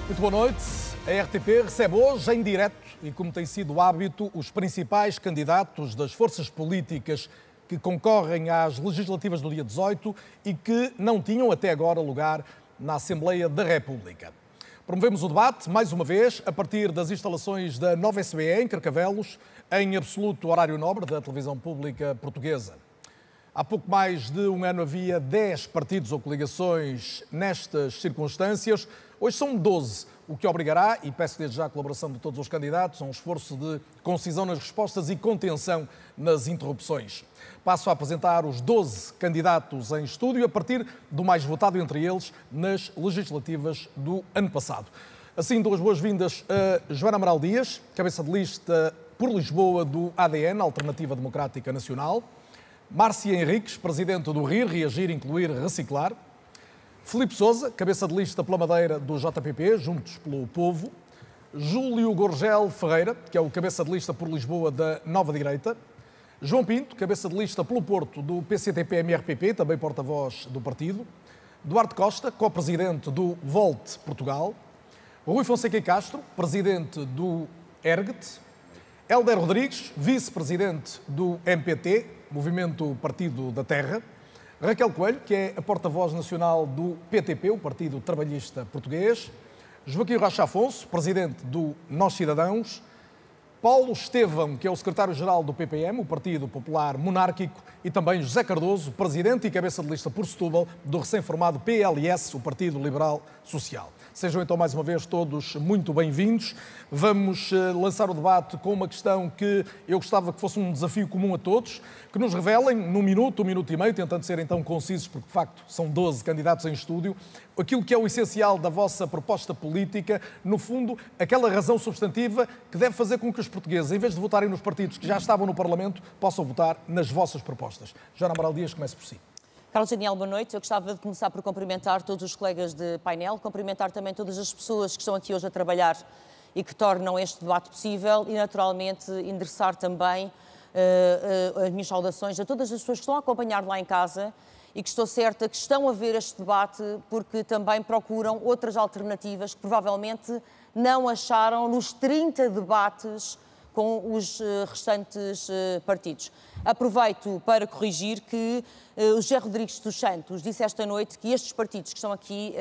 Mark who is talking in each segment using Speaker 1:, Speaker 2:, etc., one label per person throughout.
Speaker 1: Muito boa noite. A RTP recebe hoje, em direto, e como tem sido hábito, os principais candidatos das forças políticas que concorrem às legislativas do dia 18 e que não tinham até agora lugar na Assembleia da República. Promovemos o debate, mais uma vez, a partir das instalações da nova SBE, em Carcavelos, em absoluto horário nobre da televisão pública portuguesa. Há pouco mais de um ano havia 10 partidos ou coligações nestas circunstâncias. Hoje são 12, o que obrigará, e peço desde já a colaboração de todos os candidatos, a um esforço de concisão nas respostas e contenção nas interrupções. Passo a apresentar os 12 candidatos em estúdio, a partir do mais votado entre eles nas legislativas do ano passado. Assim, dou as boas-vindas a Joana Amaral Dias, cabeça de lista por Lisboa do ADN, Alternativa Democrática Nacional. Márcia Henriques, presidente do RIR, Reagir, Incluir, Reciclar. Filipe Sousa, cabeça de lista pela Madeira do JPP, Juntos pelo Povo. Júlio Gorgel Ferreira, que é o cabeça de lista por Lisboa da Nova Direita. João Pinto, cabeça de lista pelo Porto do PCTP-MRPP, também porta-voz do partido. Duarte Costa, co-presidente do Volte Portugal. Rui Fonseca Castro, presidente do ERGT. Hélder Rodrigues, vice-presidente do MPT, Movimento Partido da Terra. Raquel Coelho, que é a porta-voz nacional do PTP, o Partido Trabalhista Português. Joaquim Rocha Afonso, presidente do Nós Cidadãos. Paulo Estevão, que é o secretário-geral do PPM, o Partido Popular Monárquico. E também José Cardoso, presidente e cabeça de lista por Setúbal do recém-formado PLS, o Partido Liberal Social. Sejam então mais uma vez todos muito bem-vindos. Vamos lançar o debate com uma questão que eu gostava que fosse um desafio comum a todos, que nos revelem num minuto, um minuto e meio, tentando ser então concisos, porque de facto são 12 candidatos em estúdio, aquilo que é o essencial da vossa proposta política, no fundo, aquela razão substantiva que deve fazer com que os portugueses, em vez de votarem nos partidos que já estavam no Parlamento, possam votar nas vossas propostas. Joana Amaral Dias, comece por si.
Speaker 2: Carlos Daniel, boa noite. Eu gostava de começar por cumprimentar todos os colegas de painel, cumprimentar também todas as pessoas que estão aqui hoje a trabalhar e que tornam este debate possível e, naturalmente, endereçar também as minhas saudações a todas as pessoas que estão a acompanhar lá em casa e que estou certa que estão a ver este debate porque também procuram outras alternativas que provavelmente não acharam nos 30 debates com os restantes partidos. Aproveito para corrigir que o José Rodrigues dos Santos disse esta noite que estes partidos que estão aqui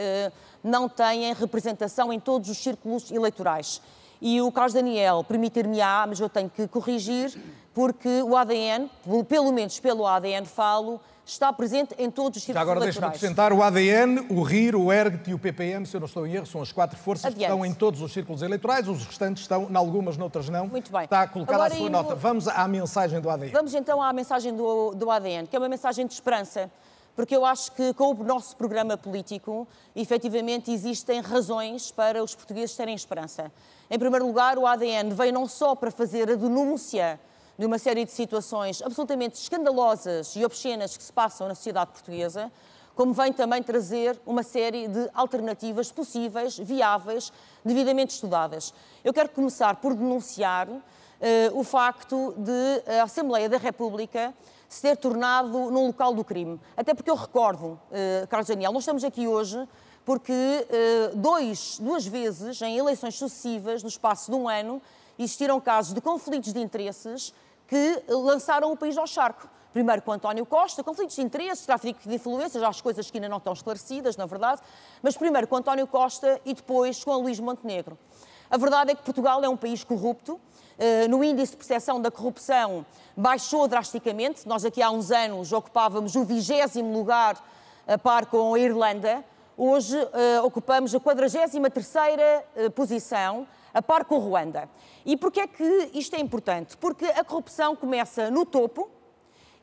Speaker 2: não têm representação em todos os círculos eleitorais. E o Carlos Daniel permitir-me-á, mas eu tenho que corrigir, porque o ADN, pelo menos pelo ADN falo, está presente em todos os círculos
Speaker 1: agora
Speaker 2: eleitorais.
Speaker 1: Deixe-me acrescentar o ADN, o RIR, o ERGT e o PPM, se eu não estou em erro, são as 4 forças
Speaker 2: Adiante.
Speaker 1: que estão em todos os círculos eleitorais, os restantes estão, em algumas, noutras não.
Speaker 2: Muito bem.
Speaker 1: Está colocada
Speaker 2: Agora,
Speaker 1: a sua nota. Vamos à mensagem do ADN.
Speaker 2: Vamos então à mensagem do ADN, que é uma mensagem de esperança, porque eu acho que com o nosso programa político, efetivamente, existem razões para os portugueses terem esperança. Em primeiro lugar, o ADN veio não só para fazer a denúncia de uma série de situações absolutamente escandalosas e obscenas que se passam na sociedade portuguesa, como vem também trazer uma série de alternativas possíveis, viáveis, devidamente estudadas. Eu quero começar por denunciar o facto de a Assembleia da República se ter tornado num local do crime. Até porque eu recordo, Carlos Daniel, nós estamos aqui hoje porque duas vezes, em eleições sucessivas, no espaço de um ano, existiram casos de conflitos de interesses que lançaram o país ao charco. Primeiro com António Costa, conflitos de interesses, tráfico de influências, as coisas que ainda não estão esclarecidas, na verdade, mas primeiro com António Costa e depois com Luís Montenegro. A verdade é que Portugal é um país corrupto, no índice de percepção da corrupção baixou drasticamente, nós aqui há uns anos ocupávamos o 20º lugar a par com a Irlanda, hoje ocupamos a 43ª posição, a par com Ruanda. E porquê é que isto é importante? Porque a corrupção começa no topo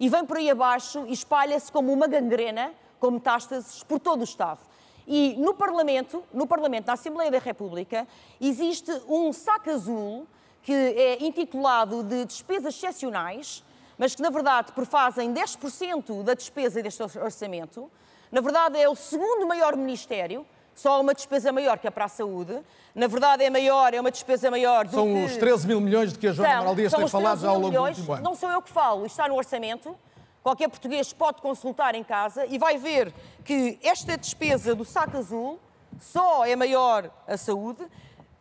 Speaker 2: e vem por aí abaixo e espalha-se como uma gangrena, com metástases por todo o Estado. E no Parlamento, na Assembleia da República, existe um saco azul que é intitulado de despesas excepcionais, mas que na verdade prefazem 10% da despesa deste orçamento. Na verdade é o segundo maior ministério, só uma despesa maior que a para a saúde. Na verdade é uma despesa maior do que...
Speaker 1: São os 13 mil milhões de que a Joana Amaral Dias tem falado já ao longo do último ano.
Speaker 2: Não sou eu que falo, isto está no orçamento. Qualquer português pode consultar em casa e vai ver que esta despesa do saco azul só é maior a saúde,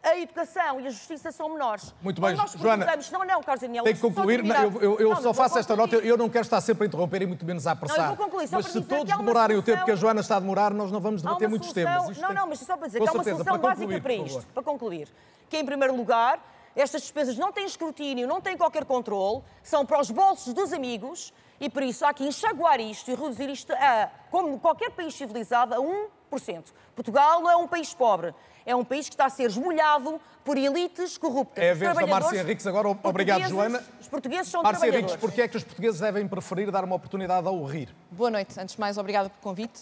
Speaker 2: a educação e a justiça são menores.
Speaker 1: Muito bem,
Speaker 2: nós
Speaker 1: Joana,
Speaker 2: não, Carlos Daniel,
Speaker 1: tem que concluir. Eu só faço esta nota, eu não quero estar sempre a interromper e muito menos a apressar.
Speaker 2: Não, eu vou concluir,
Speaker 1: mas se todos demorarem o tempo que a Joana está a demorar, nós não vamos debater muitos temas.
Speaker 2: Mas só para dizer que há uma solução básica para isto, para concluir. Que, em primeiro lugar, estas despesas não têm escrutínio, não têm qualquer controle, são para os bolsos dos amigos e, por isso, há que enxaguar isto e reduzir isto a, como qualquer país civilizado, a 1%. Portugal não é um país pobre. É um país que está a ser esmolhado por elites corruptas.
Speaker 1: É a vez da Márcia Henriques agora. Obrigado, Joana.
Speaker 2: Os portugueses são
Speaker 1: Márcia
Speaker 2: trabalhadores.
Speaker 1: Henriques, porquê é que os portugueses devem preferir dar uma oportunidade ao rir?
Speaker 3: Boa noite. Antes de mais, obrigada pelo convite.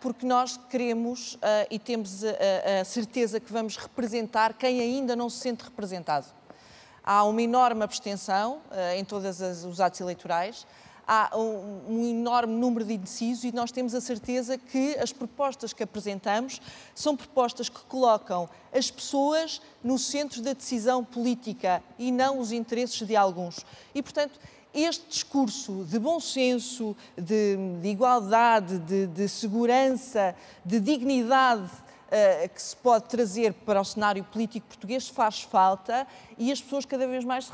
Speaker 3: Porque nós queremos e temos a certeza que vamos representar quem ainda não se sente representado. Há uma enorme abstenção em todos os atos eleitorais. Há um enorme número de indecisos e nós temos a certeza que as propostas que apresentamos são propostas que colocam as pessoas no centro da decisão política e não os interesses de alguns. E, portanto, este discurso de bom senso, de igualdade, de segurança, de dignidade que se pode trazer para o cenário político português faz falta e as pessoas cada vez mais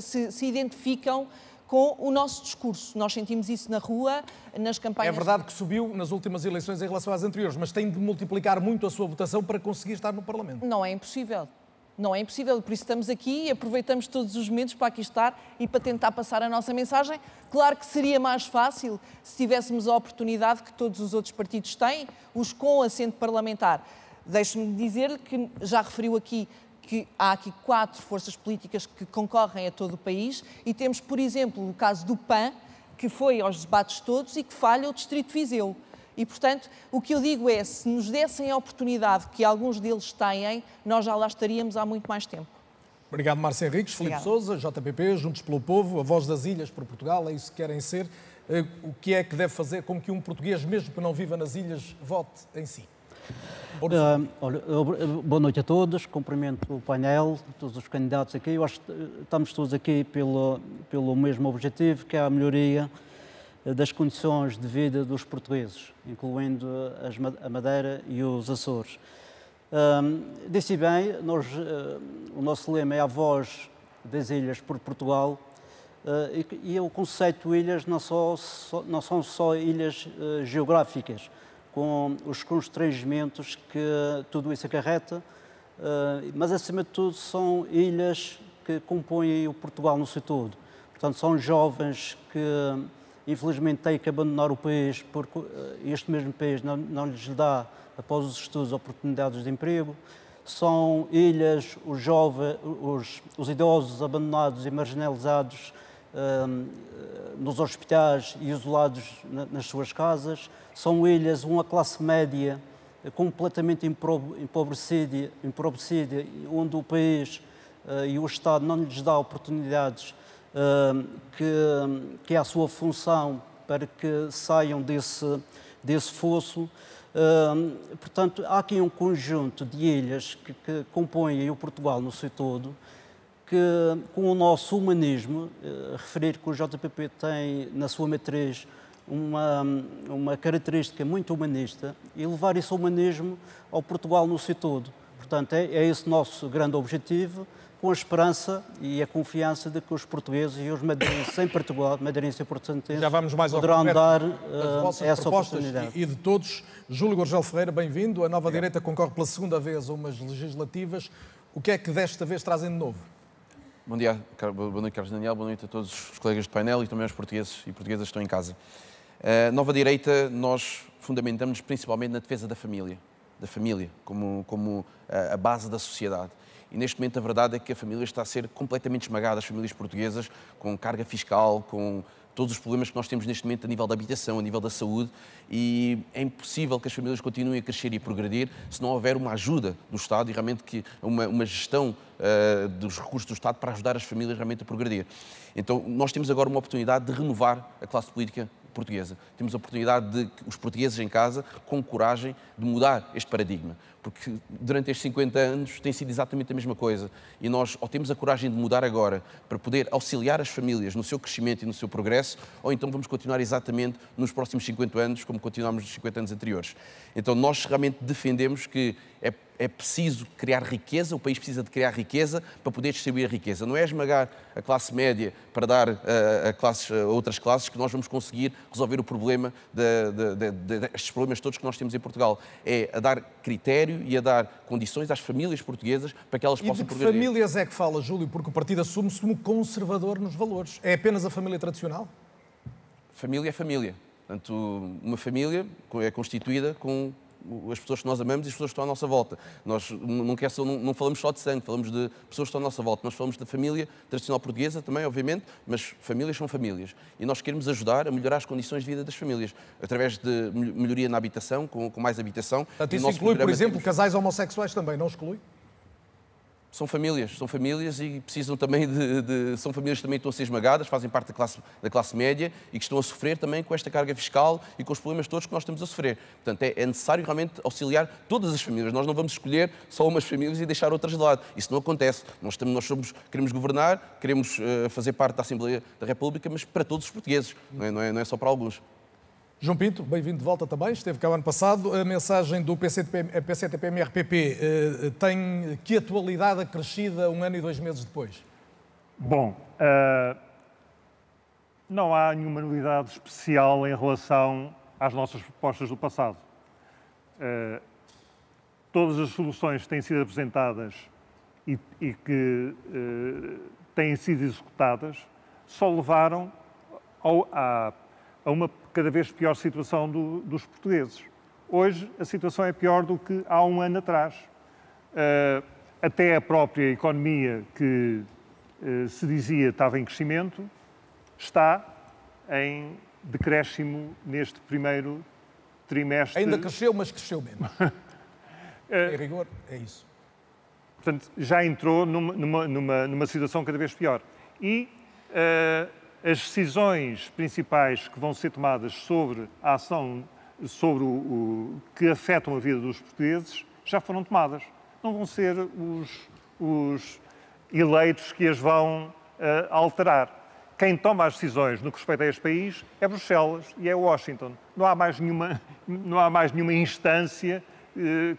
Speaker 3: se identificam com o nosso discurso. Nós sentimos isso na rua, nas campanhas...
Speaker 1: É verdade que subiu nas últimas eleições em relação às anteriores, mas tem de multiplicar muito a sua votação para conseguir estar no Parlamento.
Speaker 3: Não é impossível. Não é impossível, por isso estamos aqui e aproveitamos todos os momentos para aqui estar e para tentar passar a nossa mensagem. Claro que seria mais fácil se tivéssemos a oportunidade que todos os outros partidos têm, os com assento parlamentar. Deixe-me dizer-lhe que já referiu aqui que há aqui 4 forças políticas que concorrem a todo o país e temos, por exemplo, o caso do PAN, que foi aos debates todos e que falha o Distrito de Viseu. E, portanto, o que eu digo é, se nos dessem a oportunidade que alguns deles têm, nós já lá estaríamos há muito mais tempo.
Speaker 1: Obrigado, Márcia Henriques, Filipe Sousa, JPP, Juntos pelo Povo, a voz das ilhas por Portugal, é isso que querem ser. O que é que deve fazer com que um português, mesmo que não viva nas ilhas, vote em si?
Speaker 4: Boa noite a todos, cumprimento o painel, todos os candidatos aqui. Eu acho que estamos todos aqui pelo mesmo objetivo, que é a melhoria das condições de vida dos portugueses, incluindo a Madeira e os Açores. Disse bem, o nosso lema é a voz das ilhas por Portugal, e o conceito de ilhas não são só ilhas geográficas, com os constrangimentos que tudo isso acarreta, mas acima de tudo são ilhas que compõem o Portugal no seu todo. Portanto, são jovens que infelizmente têm que abandonar o país porque este mesmo país não lhes dá, após os estudos, oportunidades de emprego. São ilhas, os idosos abandonados e marginalizados nos hospitais e isolados nas suas casas. São ilhas, uma classe média completamente empobrecida, onde o país e o Estado não lhes dá oportunidades que é a sua função para que saiam desse fosso. Portanto, há aqui um conjunto de ilhas que compõem o Portugal no seu todo, que com o nosso humanismo, referir que o JPP tem na sua matriz uma característica muito humanista e levar esse humanismo ao Portugal no seu todo. Portanto, é esse nosso grande objetivo, com a esperança e a confiança de que os portugueses e os madeirenses em Portugal, madeirenses e portugueses,
Speaker 1: já vamos mais
Speaker 4: poderão dar
Speaker 1: essa oportunidade. E de todos, Júlio Gorgel Ferreira, bem-vindo. A Nova Direita concorre pela segunda vez a umas legislativas. O que é que desta vez trazem de novo?
Speaker 5: Bom dia, boa noite, Carlos Daniel, boa noite a todos os colegas de painel e também aos portugueses e portuguesas que estão em casa. Nova Direita, nós fundamentamos principalmente na defesa da família como a base da sociedade. E neste momento a verdade é que a família está a ser completamente esmagada, as famílias portuguesas, com carga fiscal, com todos os problemas que nós temos neste momento a nível da habitação, a nível da saúde, e é impossível que as famílias continuem a crescer e a progredir se não houver uma ajuda do Estado e realmente uma gestão dos recursos do Estado para ajudar as famílias realmente a progredir. Então nós temos agora uma oportunidade de renovar a classe política portuguesa. Temos a oportunidade de, os portugueses em casa, com coragem, de mudar este paradigma. Porque durante estes 50 anos tem sido exatamente a mesma coisa. E nós ou temos a coragem de mudar agora para poder auxiliar as famílias no seu crescimento e no seu progresso, ou então vamos continuar exatamente nos próximos 50 anos como continuámos nos 50 anos anteriores. Então nós realmente defendemos que é preciso criar riqueza, o país precisa de criar riqueza para poder distribuir a riqueza. Não é esmagar a classe média para dar a outras classes que nós vamos conseguir resolver o problema destes problemas todos que nós temos em Portugal. É a dar critério e a dar condições às famílias portuguesas para que elas possam progredir.
Speaker 1: E de que famílias é que fala, Júlio? Porque o partido assume-se como conservador nos valores. É apenas a família tradicional?
Speaker 5: Família é família. Portanto, uma família é constituída com as pessoas que nós amamos e as pessoas que estão à nossa volta. Nós não falamos só de sangue, falamos de pessoas que estão à nossa volta. Nós falamos da família tradicional portuguesa também, obviamente, mas famílias são famílias. E nós queremos ajudar a melhorar as condições de vida das famílias, através de melhoria na habitação, com mais habitação.
Speaker 1: Portanto, isso inclui, por exemplo, casais homossexuais também, não exclui?
Speaker 5: São famílias e precisam também são famílias que também estão a ser esmagadas, fazem parte da classe média e que estão a sofrer também com esta carga fiscal e com os problemas todos que nós estamos a sofrer. Portanto, é necessário realmente auxiliar todas as famílias. Nós não vamos escolher só umas famílias e deixar outras de lado. Isso não acontece. Queremos governar, queremos fazer parte da Assembleia da República, mas para todos os portugueses, não é só para alguns.
Speaker 1: João Pinto, bem-vindo de volta também, esteve cá o ano passado. A mensagem do PCTP-MRPP tem que atualidade acrescida 1 ano e 2 meses depois?
Speaker 6: Bom, não há nenhuma novidade especial em relação às nossas propostas do passado. Todas as soluções que têm sido apresentadas e que têm sido executadas só levaram a uma cada vez pior situação dos portugueses. Hoje, a situação é pior do que há 1 ano atrás. Até a própria economia que se dizia estava em crescimento, está em decréscimo neste primeiro trimestre.
Speaker 1: Ainda cresceu, mas cresceu menos. Em rigor, é isso.
Speaker 6: Portanto, já entrou numa situação cada vez pior. E as decisões principais que vão ser tomadas sobre a ação, sobre que afetam a vida dos portugueses, já foram tomadas. Não vão ser os eleitos que as vão alterar. Quem toma as decisões no que respeita a este país é Bruxelas e é Washington. Não há mais nenhuma instância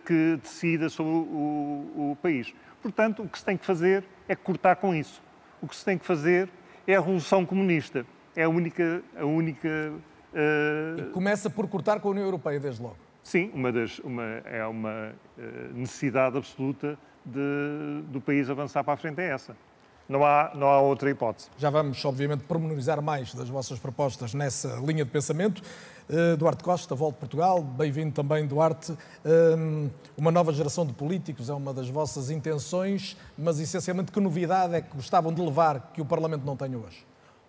Speaker 6: que decida sobre o país. Portanto, o que se tem que fazer é cortar com isso. O que se tem que fazer é a Revolução Comunista. É a única...
Speaker 1: E começa por cortar com a União Europeia, desde logo.
Speaker 6: Sim, é uma necessidade absoluta do país avançar para a frente, é essa. Não há outra hipótese.
Speaker 1: Já vamos, obviamente, pormenorizar mais das vossas propostas nessa linha de pensamento. Duarte Costa, Volta Portugal, bem-vindo também, Duarte. Uma nova geração de políticos é uma das vossas intenções, mas essencialmente que novidade é que gostavam de levar que o Parlamento não tem hoje?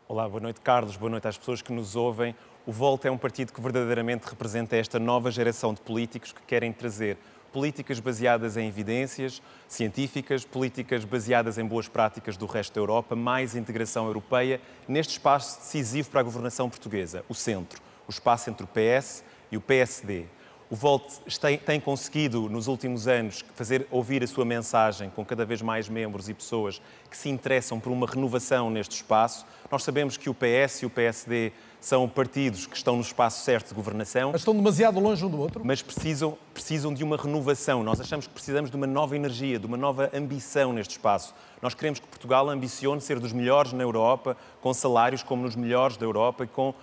Speaker 7: Olá, boa noite, Carlos, boa noite às pessoas que nos ouvem. O Volta é um partido que verdadeiramente representa esta nova geração de políticos que querem trazer políticas baseadas em evidências científicas, políticas baseadas em boas práticas do resto da Europa, mais integração europeia, neste espaço decisivo para a governação portuguesa, o centro, o espaço entre o PS e o PSD. O Volt tem conseguido, nos últimos anos, fazer ouvir a sua mensagem com cada vez mais membros e pessoas que se interessam por uma renovação neste espaço. Nós sabemos que o PS e o PSD são partidos que estão no espaço certo de governação.
Speaker 1: Mas estão demasiado longe um do outro?
Speaker 7: Mas precisam de uma renovação. Nós achamos que precisamos de uma nova energia, de uma nova ambição neste espaço. Nós queremos que Portugal ambicione ser dos melhores na Europa, com salários como nos melhores da Europa e com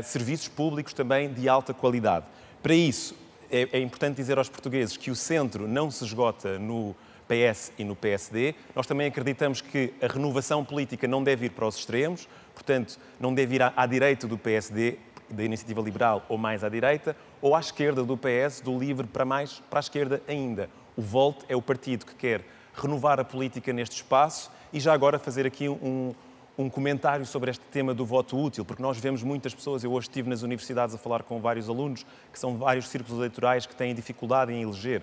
Speaker 7: serviços públicos também de alta qualidade. Para isso, é importante dizer aos portugueses que o centro não se esgota no PS e no PSD. Nós também acreditamos que a renovação política não deve ir para os extremos, portanto, não deve ir à direita do PSD, da Iniciativa Liberal, ou mais à direita, ou à esquerda do PS, do LIVRE, para mais para a esquerda ainda. O Volt é o partido que quer renovar a política neste espaço e já agora fazer aqui um comentário sobre este tema do voto útil, porque nós vemos muitas pessoas, eu hoje estive nas universidades a falar com vários alunos, que são vários círculos eleitorais que têm dificuldade em eleger.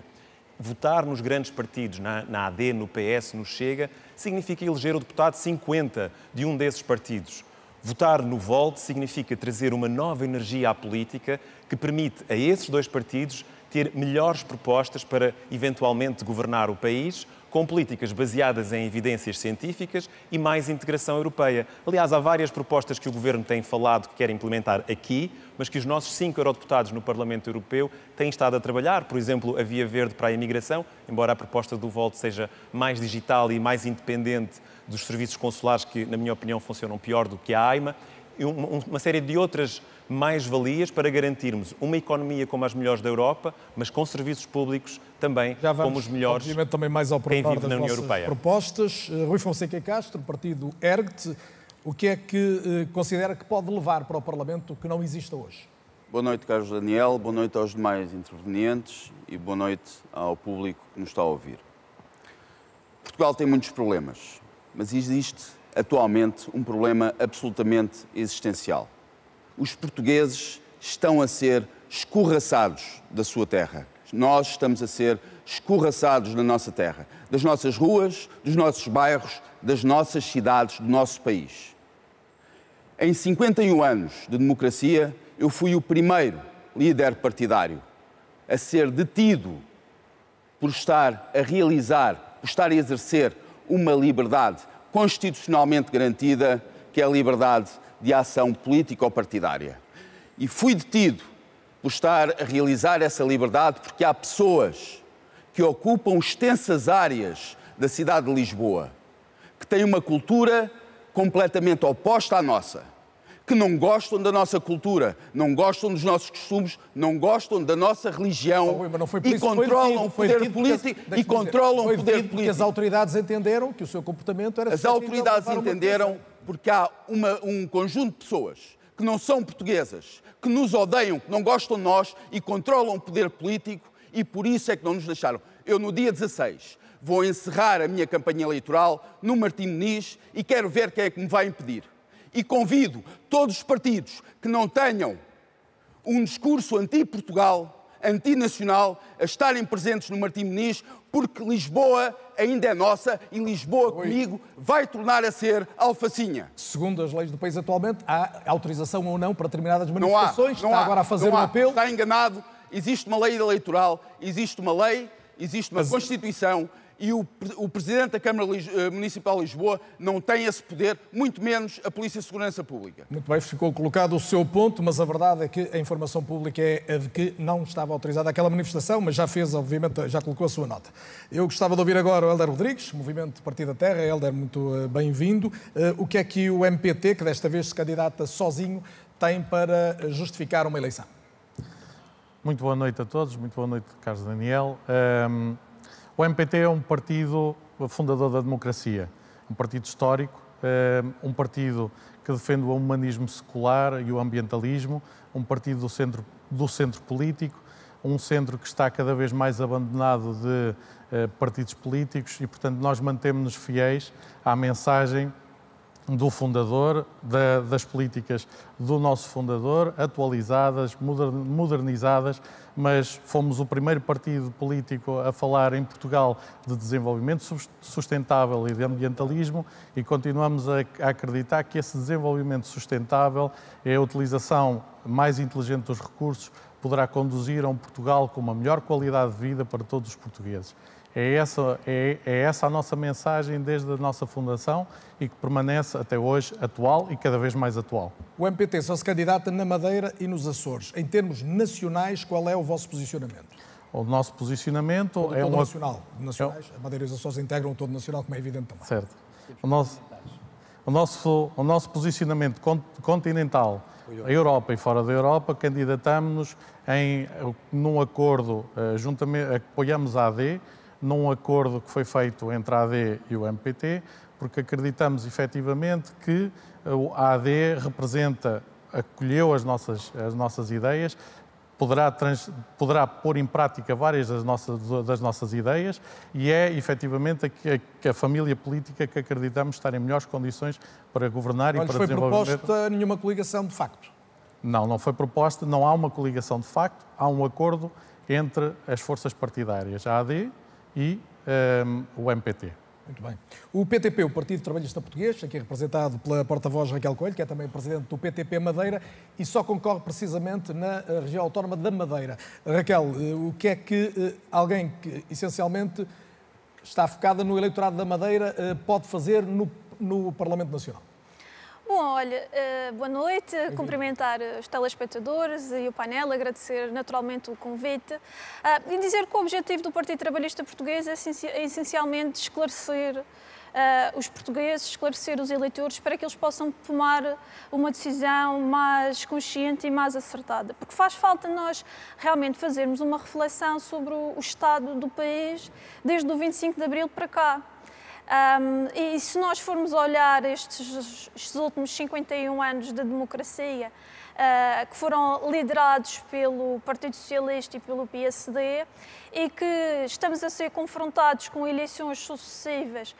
Speaker 7: Votar nos grandes partidos, na AD, no PS, no Chega, significa eleger o deputado 50 de um desses partidos. Votar no Volt significa trazer uma nova energia à política que permite a esses dois partidos ter melhores propostas para, eventualmente, governar o país, com políticas baseadas em evidências científicas e mais integração europeia. Aliás, há várias propostas que o Governo tem falado que quer implementar aqui, mas que os nossos 5 eurodeputados no Parlamento Europeu têm estado a trabalhar. Por exemplo, a Via Verde para a imigração, embora a proposta do Volt seja mais digital e mais independente dos serviços consulares, que, na minha opinião, funcionam pior do que a AIMA, e uma série de outras mais-valias para garantirmos uma economia como as melhores da Europa, mas com serviços públicos também como os melhores.
Speaker 1: Obviamente também mais ao
Speaker 7: quem
Speaker 1: pormenor
Speaker 7: vive
Speaker 1: das
Speaker 7: na União
Speaker 1: vossas
Speaker 7: Europeia.
Speaker 1: propostas. Rui Fonseca Castro, partido ERGT, o que é que considera que pode levar para o Parlamento que não exista hoje?
Speaker 8: Boa noite, Carlos Daniel, boa noite aos demais intervenientes e boa noite ao público que nos está a ouvir. Portugal tem muitos problemas, mas existe atualmente um problema absolutamente existencial. Os portugueses estão a ser escorraçados da sua terra. Nós estamos a ser escorraçados na nossa terra, das nossas ruas, dos nossos bairros, das nossas cidades, do nosso país. Em 51 anos de democracia, eu fui o primeiro líder partidário a ser detido por estar a realizar, por estar a exercer uma liberdade constitucionalmente garantida, que é a liberdade de ação política ou partidária. E fui detido por estar a realizar essa liberdade porque há pessoas que ocupam extensas áreas da cidade de Lisboa, que têm uma cultura completamente oposta à nossa, que não gostam da nossa cultura, não gostam dos nossos costumes, não gostam da nossa religião e controlam o poder político e controlam o poder político.
Speaker 1: Porque as autoridades entenderam que o seu comportamento era...
Speaker 8: As autoridades entenderam porque há um conjunto de pessoas que não são portuguesas, que nos odeiam, que não gostam de nós e controlam o poder político e por isso é que não nos deixaram. Eu, no dia 16, vou encerrar a minha campanha eleitoral no Martim Moniz e quero ver quem é que me vai impedir. E convido todos os partidos que não tenham um discurso anti-Portugal, antinacional, a estarem presentes no Martim Moniz, porque Lisboa ainda é nossa e Lisboa comigo vai tornar a ser alfacinha.
Speaker 1: Segundo as leis do país atualmente, há autorização ou não para determinadas manifestações.
Speaker 8: Não
Speaker 1: está
Speaker 8: há,
Speaker 1: agora a fazer um apelo.
Speaker 8: Está enganado. Existe uma lei eleitoral, existe uma lei, existe uma Constituição e o Presidente da Câmara Municipal de Lisboa não tem esse poder, muito menos a Polícia de Segurança Pública.
Speaker 1: Muito bem, ficou colocado o seu ponto, mas a verdade é que a informação pública é a de que não estava autorizada aquela manifestação, mas já fez, obviamente, já colocou a sua nota. Eu gostava de ouvir agora o Hélder Rodrigues, Movimento Partido da Terra. Hélder, muito bem-vindo. O que é que o MPT, que desta vez se candidata sozinho, tem para justificar uma eleição?
Speaker 9: Muito boa noite a todos, muito boa noite, Carlos Daniel. O MPT é um partido fundador da democracia, um partido histórico, um partido que defende o humanismo secular e o ambientalismo, um partido do centro político, um centro que está cada vez mais abandonado de partidos políticos e, portanto, nós mantemos-nos fiéis à mensagem do fundador, das políticas do nosso fundador, atualizadas, modernizadas, mas fomos o primeiro partido político a falar em Portugal de desenvolvimento sustentável e de ambientalismo e continuamos a acreditar que esse desenvolvimento sustentável é a utilização mais inteligente dos recursos, poderá conduzir a um Portugal com uma melhor qualidade de vida para todos os portugueses. É essa a nossa mensagem desde a nossa fundação e que permanece até hoje atual e cada vez mais atual.
Speaker 1: O MPT só se candidata na Madeira e nos Açores. Em termos nacionais, qual é o vosso posicionamento?
Speaker 9: O nosso posicionamento
Speaker 1: é todo nacional. Nacionais, a Madeira e os Açores integram o todo nacional, como é evidente também.
Speaker 9: Certo. O nosso posicionamento continental, a Europa e fora da Europa, candidatamos-nos num acordo, juntamente, apoiamos a AD, num acordo que foi feito entre a AD e o MPT, porque acreditamos efetivamente que a AD acolheu as nossas ideias, poderá pôr em prática várias das nossas ideias e é efetivamente a família política que acreditamos estar em melhores condições para governar e para desenvolver.
Speaker 1: Não foi proposta nenhuma coligação de facto?
Speaker 9: Não foi proposta, não há uma coligação de facto, há um acordo entre as forças partidárias, a AD e o MPT.
Speaker 1: Muito bem. O PTP, o Partido Trabalhista Português, aqui representado pela porta-voz Raquel Coelho, que é também presidente do PTP Madeira, e só concorre precisamente na região autónoma da Madeira. Raquel, o que é que alguém que essencialmente está focada no eleitorado da Madeira pode fazer no Parlamento Nacional?
Speaker 10: Bom, olha, boa noite, cumprimentar os telespectadores e o painel, agradecer naturalmente o convite e dizer que o objetivo do Partido Trabalhista Português é essencialmente esclarecer os portugueses, esclarecer os eleitores para que eles possam tomar uma decisão mais consciente e mais acertada. Porque faz falta nós realmente fazermos uma reflexão sobre o estado do país desde o 25 de Abril para cá. E se nós formos olhar estes últimos 51 anos de democracia, que foram liderados pelo Partido Socialista e pelo PSD, e que estamos a ser confrontados com eleições sucessivas,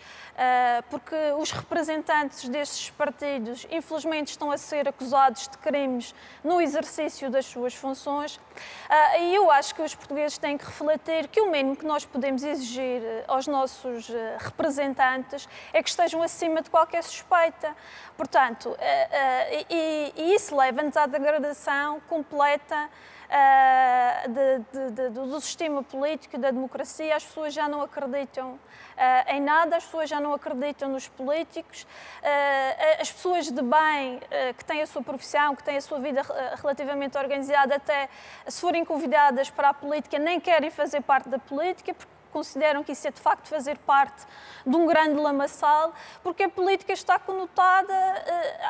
Speaker 10: porque os representantes desses partidos, infelizmente, estão a ser acusados de crimes no exercício das suas funções. E eu acho que os portugueses têm que refletir que o mínimo que nós podemos exigir aos nossos representantes é que estejam acima de qualquer suspeita. Portanto, e isso leva-nos à degradação completa do sistema político, da democracia. As pessoas já não acreditam em nada, as pessoas já não acreditam nos políticos, as pessoas de bem que têm a sua profissão, que têm a sua vida relativamente organizada, até se forem convidadas para a política, nem querem fazer parte da política, porque consideram que isso é de facto fazer parte de um grande lamaçal, porque a política está conotada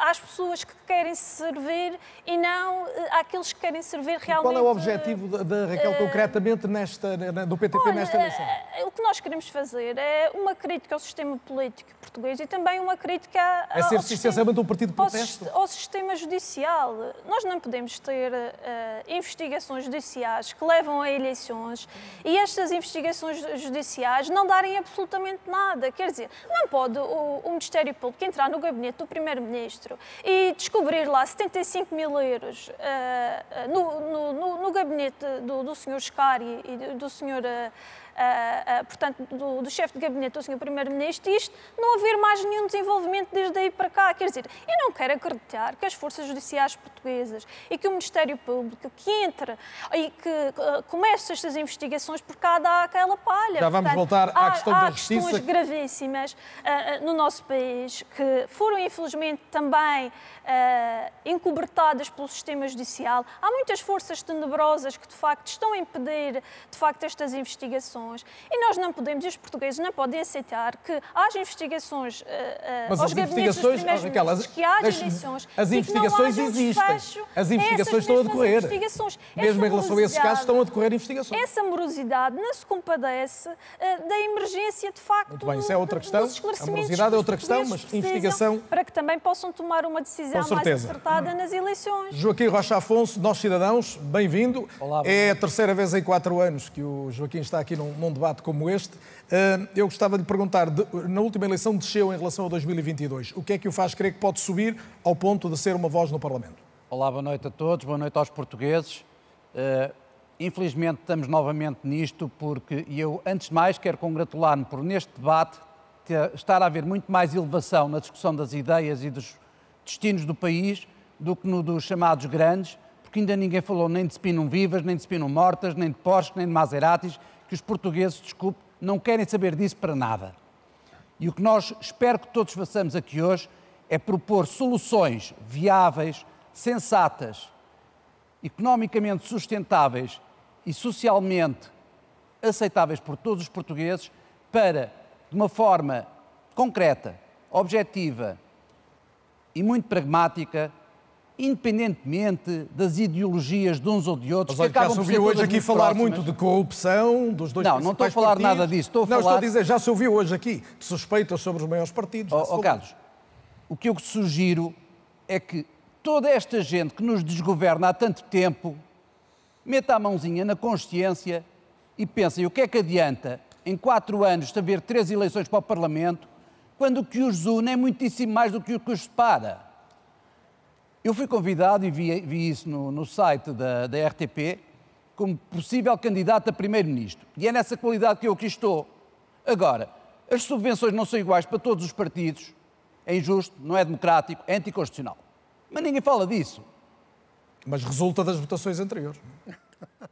Speaker 10: às pessoas que querem servir e não àqueles que querem servir realmente.
Speaker 1: Qual é o objetivo da Raquel concretamente do PTP nesta eleição?
Speaker 10: O que nós queremos fazer é uma crítica ao sistema político português e também uma crítica
Speaker 1: essencialmente um partido de protesto?
Speaker 10: Ao sistema judicial. Nós não podemos ter investigações judiciais que levam a eleições e estas investigações judiciais não darem absolutamente nada. Quer dizer, não pode o Ministério Público entrar no gabinete do Primeiro-Ministro e descobrir lá 75 mil euros no gabinete do Sr. Scari e do Sr. Portanto, do chefe de gabinete do Sr. Primeiro-Ministro, e isto não haver mais nenhum desenvolvimento desde aí para cá. Quer dizer, eu não quero acreditar que as forças judiciais portuguesas e que o Ministério Público que entre e que comece estas investigações, por cá dá aquela palha.
Speaker 1: Já vamos voltar à questão da justiça.
Speaker 10: Há questões gravíssimas no nosso país que foram, infelizmente, também encobertadas pelo sistema judicial. Há muitas forças tenebrosas que, de facto, estão a impedir, de facto, estas investigações. E nós não podemos, e os portugueses não podem aceitar que haja investigações aos gabinetes dos primeiros-ministros, que haja eleições.
Speaker 1: As investigações existem. As investigações estão a decorrer. Mesmo em relação a esses casos, estão a decorrer investigações.
Speaker 10: Essa morosidade não se compadece da emergência, de facto.
Speaker 1: Muito bem, isso é outra questão. A morosidade é outra questão, mas investigação.
Speaker 10: Para que também possam tomar uma decisão mais acertada nas eleições.
Speaker 1: Joaquim Rocha Afonso, Nós Cidadãos, bem-vindo. É a terceira vez em 4 anos que o Joaquim está aqui num debate como este. Eu gostava de lhe perguntar, na última eleição desceu em relação a 2022. O que é que o faz crer que pode subir ao ponto de ser uma voz no Parlamento?
Speaker 11: Olá, boa noite a todos, boa noite aos portugueses. Infelizmente estamos novamente nisto porque eu, antes de mais, quero congratular-me por neste debate estar a haver muito mais elevação na discussão das ideias e dos destinos do país do que no dos chamados grandes, porque ainda ninguém falou nem de Spinum vivas, nem de Spinum mortas, nem de Porsche, nem de Maseratis, que os portugueses, desculpe, não querem saber disso para nada. E o que nós espero que todos façamos aqui hoje é propor soluções viáveis, sensatas, economicamente sustentáveis e socialmente aceitáveis por todos os portugueses para, de uma forma concreta, objetiva e muito pragmática, independentemente das ideologias de uns ou de outros.
Speaker 1: Mas já se ouviu hoje aqui falar muito de corrupção dos dois principais partidos.
Speaker 11: Não estou a falar nada disso.
Speaker 1: Estou a dizer, já se ouviu hoje aqui de suspeitas sobre os maiores partidos.
Speaker 11: Carlos, o que eu sugiro é que toda esta gente que nos desgoverna há tanto tempo meta a mãozinha na consciência e pensem o que é que adianta em 4 anos de haver 3 eleições para o Parlamento, quando o que os une é muitíssimo mais do que o que os separa. Eu fui convidado, e vi isso no site da RTP, como possível candidato a Primeiro-Ministro. E é nessa qualidade que eu aqui estou. Agora, as subvenções não são iguais para todos os partidos, é injusto, não é democrático, é anticonstitucional. Mas ninguém fala disso.
Speaker 1: Mas resulta das votações anteriores.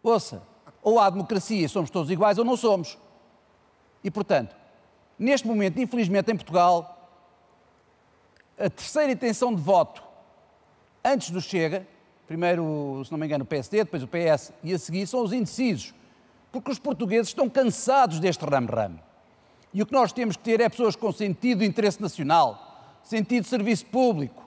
Speaker 11: Ouça, ou há democracia e somos todos iguais ou não somos. E, portanto, neste momento, infelizmente, em Portugal, a terceira intenção de voto antes do Chega, primeiro, se não me engano, o PSD, depois o PS e a seguir, são os indecisos. Porque os portugueses estão cansados deste ramo-ramo. E o que nós temos que ter é pessoas com sentido de interesse nacional, sentido de serviço público,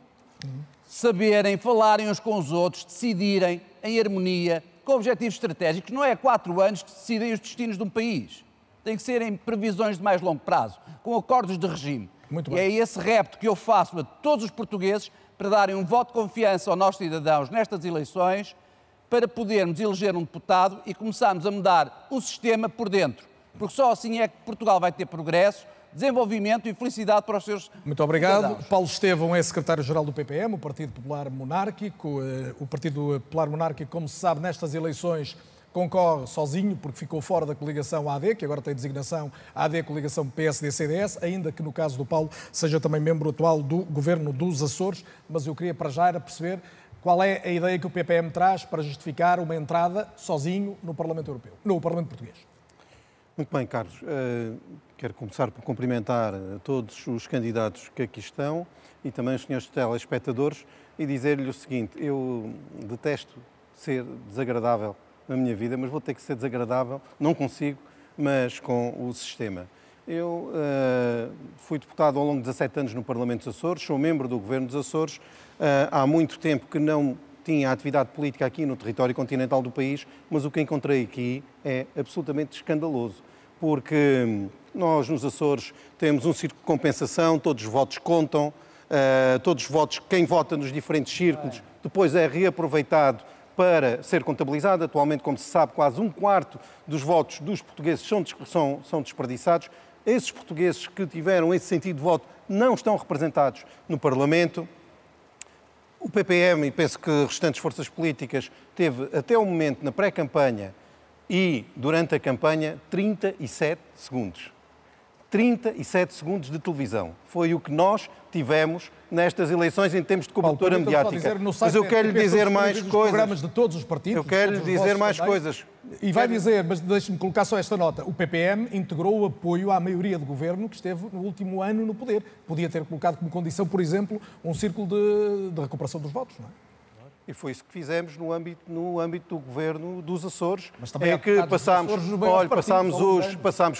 Speaker 11: saberem, falarem uns com os outros, decidirem em harmonia, com objetivos estratégicos. Não é 4 anos que decidem os destinos de um país. Tem que ser em previsões de mais longo prazo, com acordos de regime.
Speaker 1: Muito
Speaker 11: e
Speaker 1: bem.
Speaker 11: é esse repto que eu faço a todos os portugueses para darem um voto de confiança aos nossos cidadãos nestas eleições, para podermos eleger um deputado e começarmos a mudar o sistema por dentro. Porque só assim é que Portugal vai ter progresso, desenvolvimento e felicidade para os seus
Speaker 1: Muito obrigado.
Speaker 11: cidadãos.
Speaker 1: Paulo Estevão é secretário-geral do PPM, o Partido Popular Monárquico. O Partido Popular Monárquico, como se sabe, nestas eleições concorre sozinho, porque ficou fora da coligação AD, que agora tem designação AD coligação PSD-CDS, ainda que no caso do Paulo seja também membro atual do Governo dos Açores. Mas eu queria para já era perceber qual é a ideia que o PPM traz para justificar uma entrada sozinho no Parlamento Europeu, no Parlamento Português.
Speaker 12: Muito bem, Carlos. Quero começar por cumprimentar todos os candidatos que aqui estão e também os senhores telespectadores e dizer-lhe o seguinte: eu detesto ser desagradável na minha vida, mas vou ter que ser desagradável, não consigo, mas com o sistema. Eu fui deputado ao longo de 17 anos no Parlamento dos Açores, sou membro do Governo dos Açores, há muito tempo que não tinha atividade política aqui no território continental do país, mas o que encontrei aqui é absolutamente escandaloso, porque nós nos Açores temos um círculo de compensação, todos os votos contam, todos os votos, quem vota nos diferentes círculos, depois é reaproveitado para ser contabilizado. Atualmente, como se sabe, quase 1/4 dos votos dos portugueses são desperdiçados. Esses portugueses que tiveram esse sentido de voto não estão representados no Parlamento. O PPM, e penso que as restantes forças políticas, teve até o momento, na pré-campanha e durante a campanha, 37 segundos. 37 segundos de televisão. Foi o que nós tivemos nestas eleições em termos de cobertura mediática. Mas eu quero lhe dizer mais coisas.
Speaker 1: Programas de todos os partidos.
Speaker 12: Eu quero lhe dizer mais coisas.
Speaker 1: E vai dizer, mas deixe-me colocar só esta nota. O PPM integrou o apoio à maioria de governo que esteve no último ano no poder. Podia ter colocado como condição, por exemplo, um círculo de recuperação dos votos, não é?
Speaker 12: E foi isso que fizemos no âmbito do Governo dos Açores.
Speaker 1: Mas também
Speaker 12: é que passámos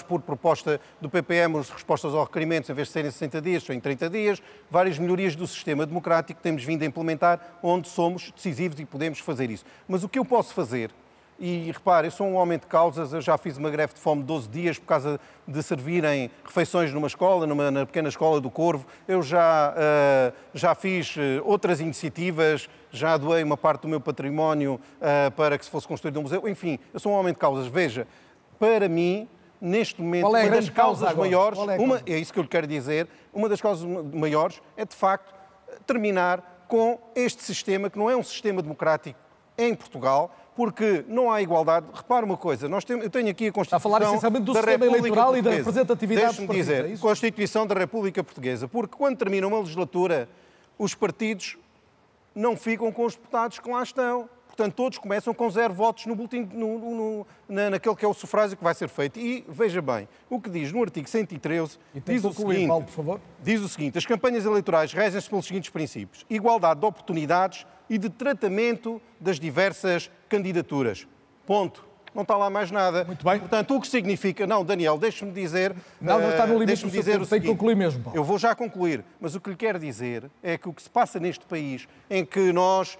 Speaker 12: por proposta do PPM as respostas aos requerimentos, em vez de serem 60 dias, são em 30 dias, várias melhorias do sistema democrático que temos vindo a implementar, onde somos decisivos e podemos fazer isso. Mas o que eu posso fazer, e repare, eu sou um homem de causas, eu já fiz uma greve de fome de 12 dias por causa de servirem refeições numa escola, na pequena escola do Corvo, eu já fiz outras iniciativas, já doei uma parte do meu património para que se fosse construído um museu, enfim, eu sou um homem de causas. Veja, para mim, neste momento,
Speaker 1: uma
Speaker 12: das causas maiores,
Speaker 1: é
Speaker 12: isso que eu lhe quero dizer, uma das causas maiores é, de facto, terminar com este sistema, que não é um sistema democrático em Portugal, porque não há igualdade. Repare uma coisa, eu tenho aqui a Constituição
Speaker 1: a falar essencialmente do
Speaker 12: da
Speaker 1: sistema
Speaker 12: República
Speaker 1: eleitoral
Speaker 12: Portuguesa.
Speaker 1: E da representatividade dos partidos,
Speaker 12: Deixe-me dizer,
Speaker 1: é isso?
Speaker 12: Constituição da República Portuguesa, porque quando termina uma legislatura, os partidos não ficam com os deputados que lá estão. Portanto, todos começam com 0 votos no boletim, naquele que é o sufrágio que vai ser feito. E, veja bem, o que diz no artigo 113, diz o seguinte,
Speaker 1: Paulo, por favor.
Speaker 12: Diz o seguinte: as campanhas eleitorais regem-se pelos seguintes princípios: igualdade de oportunidades e de tratamento das diversas candidaturas. Ponto. Não está lá mais nada.
Speaker 1: Muito bem.
Speaker 12: Portanto, o que significa... Não, Daniel, deixe-me dizer...
Speaker 1: Não está no limite
Speaker 12: deixe-me
Speaker 1: do seu
Speaker 12: dizer
Speaker 1: tempo.
Speaker 12: o
Speaker 1: Tem que
Speaker 12: seguinte.
Speaker 1: concluir mesmo, Paulo.
Speaker 12: Eu vou já concluir, mas o que lhe quero dizer é que o que se passa neste país, em que nós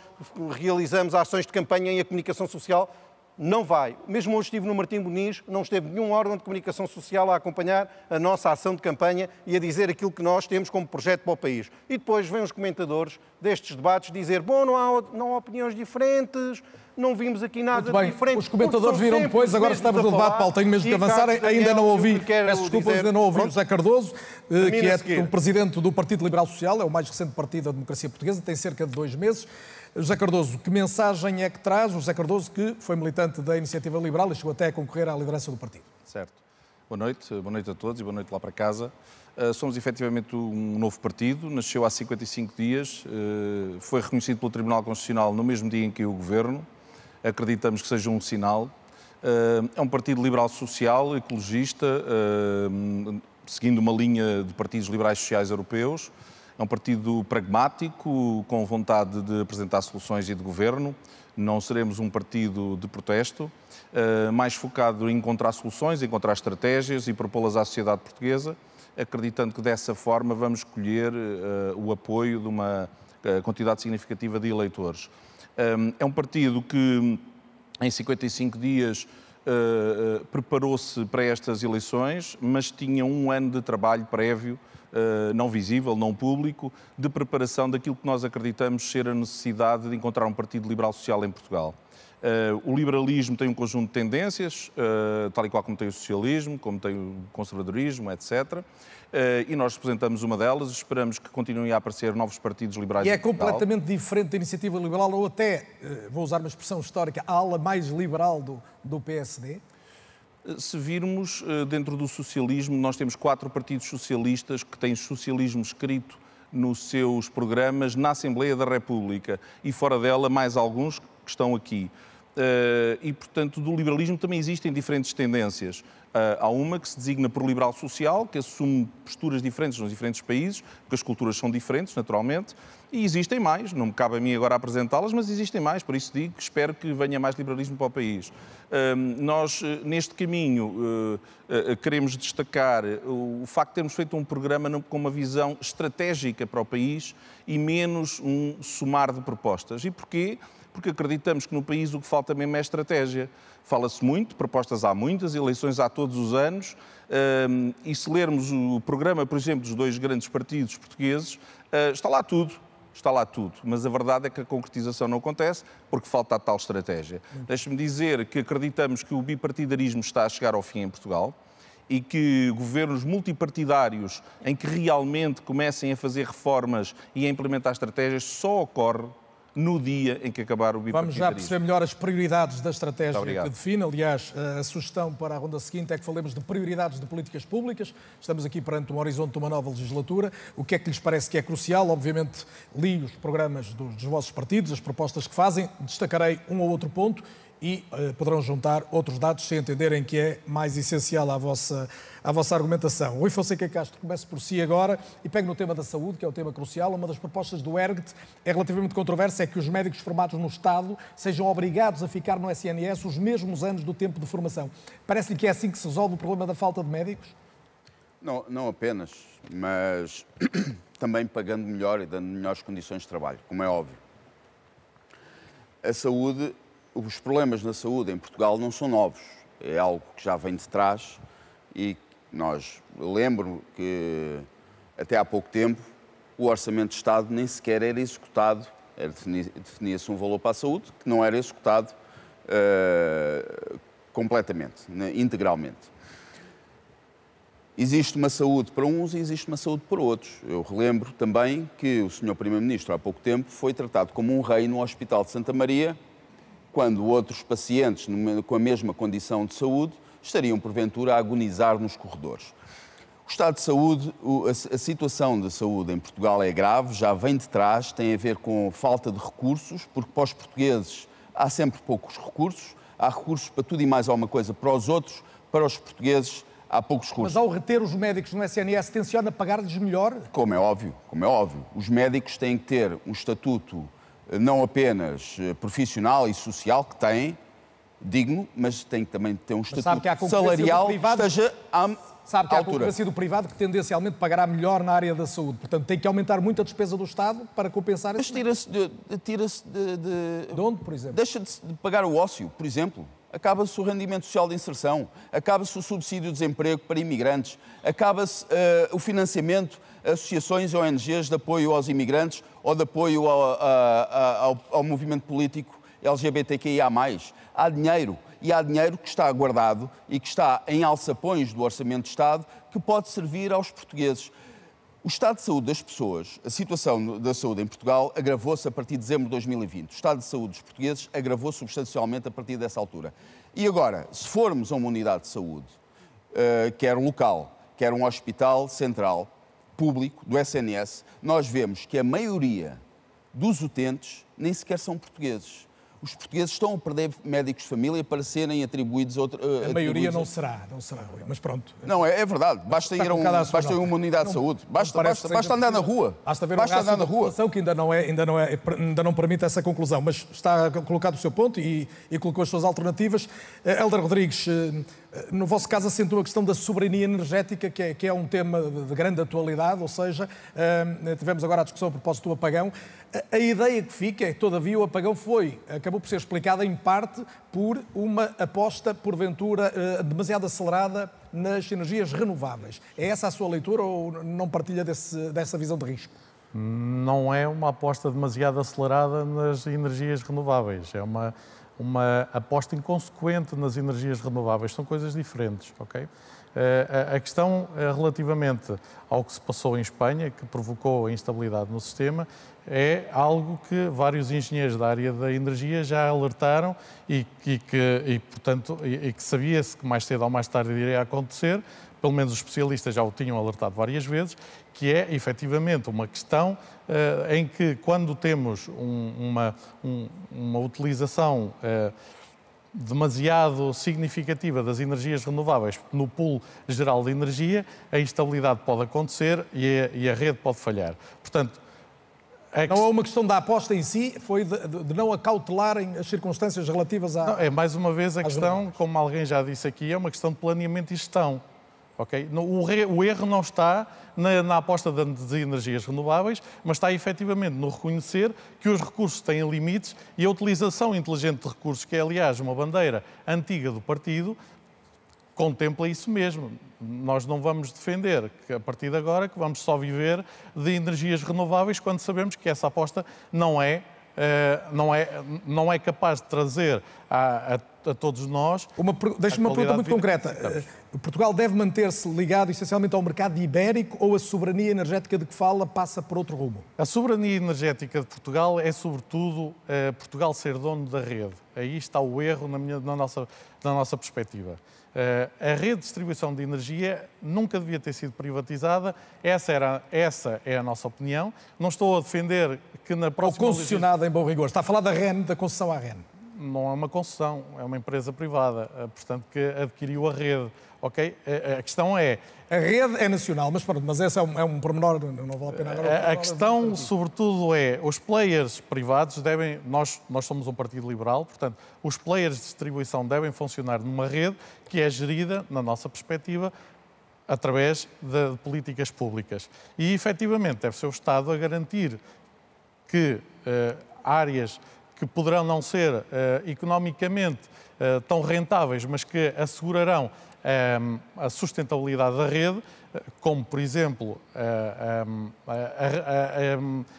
Speaker 12: realizamos ações de campanha e a comunicação social, não vai. Mesmo hoje estive no Martim Muniz, não esteve nenhum órgão de comunicação social a acompanhar a nossa ação de campanha e a dizer aquilo que nós temos como projeto para o país. E depois vêm os comentadores destes debates dizer: bom, não há opiniões diferentes, não vimos aqui nada
Speaker 1: Muito bem.
Speaker 12: diferente.
Speaker 1: Os comentadores viram depois, agora estamos no debate, Paulo, tenho mesmo que avançar. Ainda não ouvi, peço desculpa, ainda não ouvi o José Cardoso, que é o presidente do Partido Liberal Social, é o mais recente partido da democracia portuguesa, tem cerca de 2 meses. José Cardoso, que mensagem é que traz? O José Cardoso, que foi militante da Iniciativa Liberal e chegou até a concorrer à liderança do partido.
Speaker 7: Certo.
Speaker 13: Boa noite a todos e boa noite lá para casa. Somos efetivamente um novo partido, nasceu há 55 dias, foi reconhecido pelo Tribunal Constitucional no mesmo dia em que o Governo. Acreditamos que seja um sinal. É um partido liberal-social, ecologista, seguindo uma linha de partidos liberais sociais europeus. É um partido pragmático, com vontade de apresentar soluções e de governo. Não seremos um partido de protesto, mais focado em encontrar soluções, encontrar estratégias e propô-las à sociedade portuguesa, acreditando que dessa forma vamos escolher o apoio de uma quantidade significativa de eleitores. É um partido que, em 55 dias, preparou-se para estas eleições, mas tinha um ano de trabalho prévio, não visível, não público, de preparação daquilo que nós acreditamos ser a necessidade de encontrar um partido liberal social em Portugal. O liberalismo tem um conjunto de tendências, tal e qual como tem o socialismo, como tem o conservadorismo, etc. E nós representamos uma delas, esperamos que continuem a aparecer novos partidos liberais em Portugal.
Speaker 1: E é completamente diferente da Iniciativa Liberal, ou até, vou usar uma expressão histórica, a ala mais liberal do PSD?
Speaker 13: Se virmos dentro do socialismo, nós temos 4 partidos socialistas que têm socialismo escrito nos seus programas na Assembleia da República e fora dela mais alguns que estão aqui. E, portanto, do liberalismo também existem diferentes tendências. Há uma que se designa por liberal social, que assume posturas diferentes nos diferentes países, porque as culturas são diferentes, naturalmente, e existem mais, não me cabe a mim agora apresentá-las, mas existem mais, por isso digo que espero que venha mais liberalismo para o país. Nós, neste caminho, queremos destacar o facto de termos feito um programa com uma visão estratégica para o país e menos um somar de propostas. E porquê? Porque acreditamos que no país o que falta mesmo é estratégia. Fala-se muito, propostas há muitas, eleições há todos os anos, e se lermos o programa, por exemplo, dos 2 grandes partidos portugueses, está lá tudo, mas a verdade é que a concretização não acontece porque falta a tal estratégia. Deixe-me dizer que acreditamos que o bipartidarismo está a chegar ao fim em Portugal e que governos multipartidários em que realmente comecem a fazer reformas e a implementar estratégias só ocorre no dia em que acabar o bipartidarismo.
Speaker 1: Vamos já perceber melhor as prioridades da estratégia que define. Aliás, a sugestão para a ronda seguinte é que falemos de prioridades de políticas públicas. Estamos aqui perante um horizonte de uma nova legislatura. O que é que lhes parece que é crucial? Obviamente, li os programas dos vossos partidos, as propostas que fazem. Destacarei um ou outro ponto e poderão juntar outros dados se entenderem que é mais essencial à vossa argumentação. Rui Fonseca Castro, comece por si agora e pegue no tema da saúde, que é o tema crucial. Uma das propostas do ERGT é relativamente controversa, é que os médicos formados no Estado sejam obrigados a ficar no SNS os mesmos anos do tempo de formação. Parece-lhe que é assim que se resolve o problema da falta de médicos?
Speaker 8: Não apenas, mas também pagando melhor e dando melhores condições de trabalho, como é óbvio. A saúde... Os problemas na saúde em Portugal não são novos, é algo que já vem de trás e lembro que até há pouco tempo o Orçamento de Estado nem sequer era executado, definia-se um valor para a saúde que não era executado completamente, integralmente. Existe uma saúde para uns e existe uma saúde para outros. Eu relembro também que o Sr. Primeiro-Ministro há pouco tempo foi tratado como um rei no Hospital de Santa Maria, quando outros pacientes com a mesma condição de saúde estariam, porventura, a agonizar nos corredores. O estado de saúde, a situação de saúde em Portugal é grave, já vem de trás, tem a ver com falta de recursos, porque para os portugueses há sempre poucos recursos, há recursos para tudo e mais alguma coisa para os outros, para os portugueses há poucos recursos.
Speaker 1: Mas ao reter os médicos no SNS, tenciona pagar-lhes melhor?
Speaker 8: Como é óbvio. Os médicos têm que ter um estatuto não apenas profissional e social, que têm, digno, mas têm que também ter um estatuto salarial que esteja à altura.
Speaker 1: Sabe que há a concorrência do privado que tendencialmente pagará melhor na área da saúde. Portanto, tem que aumentar muito a despesa do Estado para compensar isso.
Speaker 8: Mas tira-se
Speaker 1: de onde, por exemplo?
Speaker 8: Deixa de pagar o ócio, por exemplo. Acaba-se o rendimento social de inserção, acaba-se o subsídio de desemprego para imigrantes, acaba-se o financiamento a associações e ONGs de apoio aos imigrantes ou de apoio ao movimento político LGBTQIA+. Há dinheiro, e há dinheiro que está guardado e que está em alçapões do Orçamento de Estado que pode servir aos portugueses. O estado de saúde das pessoas, a situação da saúde em Portugal agravou-se a partir de dezembro de 2020. O estado de saúde dos portugueses agravou-se substancialmente a partir dessa altura. E agora, se formos a uma unidade de saúde quer local, quer um hospital central, público, do SNS, nós vemos que a maioria dos utentes nem sequer são portugueses. Os portugueses estão a perder médicos de família para serem atribuídos a outra...
Speaker 1: A maioria não será, Rui, mas pronto.
Speaker 8: Não, é verdade. Basta ir a uma unidade de saúde. Basta andar na rua.
Speaker 1: Basta andar na rua. Que ainda não permite essa conclusão, mas está colocado o seu ponto e colocou as suas alternativas. Hélder Rodrigues, no vosso caso acentua a questão da soberania energética, que é um tema de grande atualidade, ou seja, tivemos agora a discussão a propósito do apagão. A ideia que fica é que, todavia, o apagão acabou por ser explicada em parte por uma aposta, porventura, demasiado acelerada nas energias renováveis. É essa a sua leitura ou não partilha dessa visão de risco?
Speaker 9: Não é uma aposta demasiado acelerada nas energias renováveis, é uma aposta inconsequente nas energias renováveis, são coisas diferentes, ok? A questão relativamente ao que se passou em Espanha, que provocou a instabilidade no sistema, é algo que vários engenheiros da área da energia já alertaram e que sabia-se que mais cedo ou mais tarde iria acontecer, pelo menos os especialistas já o tinham alertado várias vezes, que é efetivamente uma questão em que quando temos uma utilização demasiado significativa das energias renováveis no pool geral de energia, a instabilidade pode acontecer e a rede pode falhar. Portanto,
Speaker 1: não é uma questão da aposta em si, foi de não acautelarem as circunstâncias relativas à...
Speaker 9: Não, é mais uma vez a questão, como alguém já disse aqui, é uma questão de planeamento e gestão. Okay? O erro não está na aposta das energias renováveis, mas está efetivamente no reconhecer que os recursos têm limites e a utilização inteligente de recursos, que é aliás uma bandeira antiga do partido, contempla isso mesmo. Nós não vamos defender que a partir de agora que vamos só viver de energias renováveis quando sabemos que essa aposta não é capaz de trazer a todos nós...
Speaker 1: Deixe-me uma pergunta muito concreta. Portugal deve manter-se ligado essencialmente ao mercado ibérico ou a soberania energética de que fala passa por outro rumo?
Speaker 9: A soberania energética de Portugal é, sobretudo, Portugal ser dono da rede. Aí está o erro na nossa perspectiva. A rede de distribuição de energia nunca devia ter sido privatizada. Essa é a nossa opinião. Não estou a defender que na próxima...
Speaker 1: Ou concessionada em bom rigor. Está a falar da REN, da concessão à REN.
Speaker 9: Não é uma concessão, é uma empresa privada, portanto, que adquiriu a rede. Okay? A questão é...
Speaker 1: A rede é nacional, mas esse é um pormenor, não vale a pena agora...
Speaker 9: A questão, sobretudo, é os players privados devem... Nós somos um partido liberal, portanto, os players de distribuição devem funcionar numa rede que é gerida, na nossa perspectiva, através de políticas públicas. E, efetivamente, deve ser o Estado a garantir que áreas que poderão não ser economicamente tão rentáveis, mas que assegurarão a sustentabilidade da rede, como, por exemplo,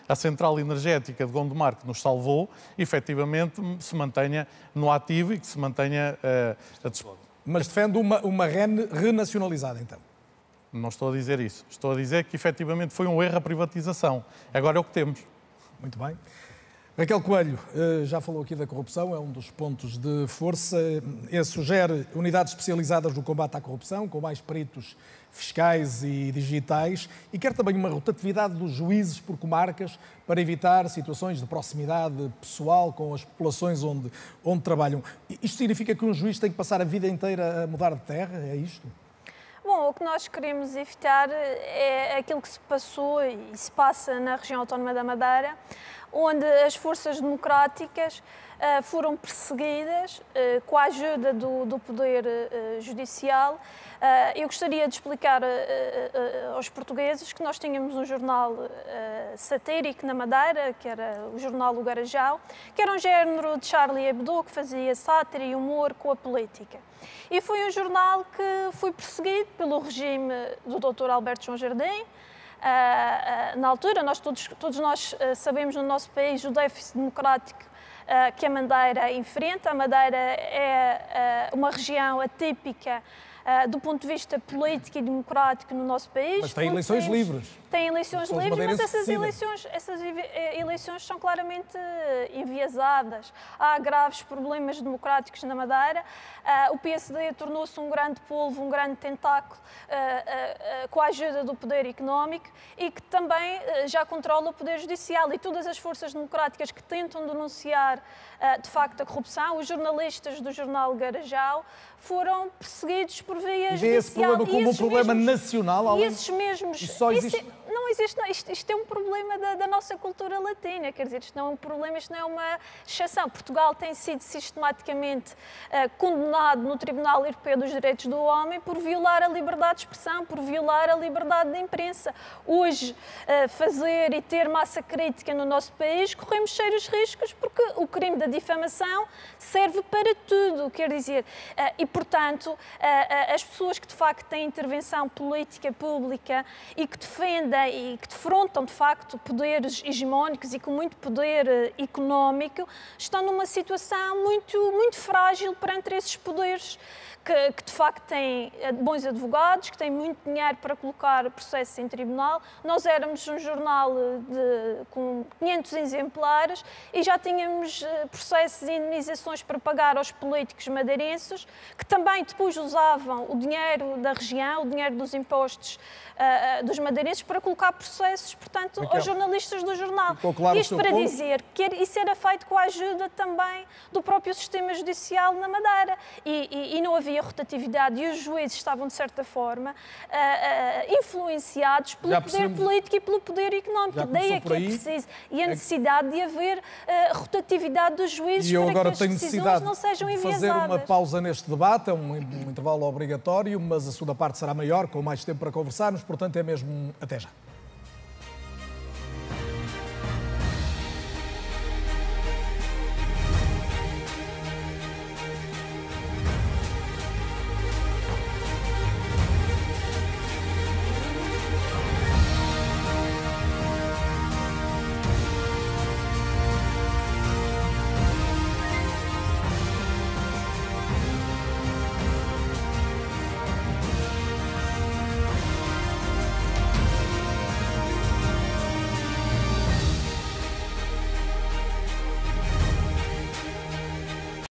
Speaker 9: a central energética de Gondomar, que nos salvou, efetivamente se mantenha no ativo e que se mantenha a disposição.
Speaker 1: Mas defende uma REN renacionalizada, então?
Speaker 9: Não estou a dizer isso. Estou a dizer que, efetivamente, foi um erro a privatização. Agora é o que temos.
Speaker 1: Muito bem. Raquel Coelho já falou aqui da corrupção, é um dos pontos de força. Sugere unidades especializadas no combate à corrupção, com mais peritos fiscais e digitais, e quer também uma rotatividade dos juízes por comarcas para evitar situações de proximidade pessoal com as populações onde trabalham. Isto significa que um juiz tem que passar a vida inteira a mudar de terra? É isto?
Speaker 10: Bom, o que nós queremos evitar é aquilo que se passou e se passa na região autónoma da Madeira, onde as forças democráticas foram perseguidas com a ajuda do poder judicial. Eu gostaria de explicar aos portugueses que nós tínhamos um jornal satírico na Madeira, que era o jornal O Garajal, que era um género de Charlie Hebdo, que fazia sátira e humor com a política. E foi um jornal que foi perseguido pelo regime do Dr. Alberto João Jardim. Na altura, todos nós sabemos no nosso país o déficit democrático que a Madeira enfrenta. A Madeira é uma região atípica do ponto de vista político e democrático no nosso país.
Speaker 1: Mas tem eleições livres.
Speaker 10: Tem eleições livres, mas essas
Speaker 1: decidem.
Speaker 10: eleições são claramente enviesadas. Há graves problemas democráticos na Madeira. O PSD tornou-se um grande polvo, um grande tentáculo com a ajuda do poder económico e que também já controla o poder judicial. E todas as forças democráticas que tentam denunciar de facto a corrupção, os jornalistas do jornal Garajal, foram perseguidos por via judicial.
Speaker 1: E vê esse problema como um problema nacional?
Speaker 10: E esses mesmos...
Speaker 1: Só existe...
Speaker 10: Não existe, não. Isto é um problema da nossa cultura latina, quer dizer, isto não é um problema, isto não é uma exceção. Portugal tem sido sistematicamente condenado no Tribunal Europeu dos Direitos do Homem por violar a liberdade de expressão, por violar a liberdade de imprensa. Hoje, fazer e ter massa crítica no nosso país, corremos sérios riscos porque o crime da difamação serve para tudo, quer dizer, e portanto, as pessoas que de facto têm intervenção política pública e que defendem e que defrontam, de facto, poderes hegemónicos e com muito poder económico, estão numa situação muito frágil perante esses poderes que de facto têm bons advogados, que têm muito dinheiro para colocar processos em tribunal. Nós éramos um jornal com 500 exemplares e já tínhamos processos e indemnizações para pagar aos políticos madeirenses, que também depois usavam o dinheiro da região, o dinheiro dos impostos dos madeirenses para colocar processos, portanto, aos jornalistas do jornal.
Speaker 1: Claro.
Speaker 10: Isto para dizer que isso era feito com a ajuda também do próprio sistema judicial na Madeira e não havia rotatividade e os juízes estavam, de certa forma, influenciados pelo poder político e pelo poder económico. Daí é que é preciso. E a necessidade de haver rotatividade dos juízes para que as decisões não sejam enviesadas.
Speaker 1: Fazer uma pausa neste debate, é um intervalo obrigatório, mas a segunda parte será maior, com mais tempo para conversarmos, portanto é mesmo até já.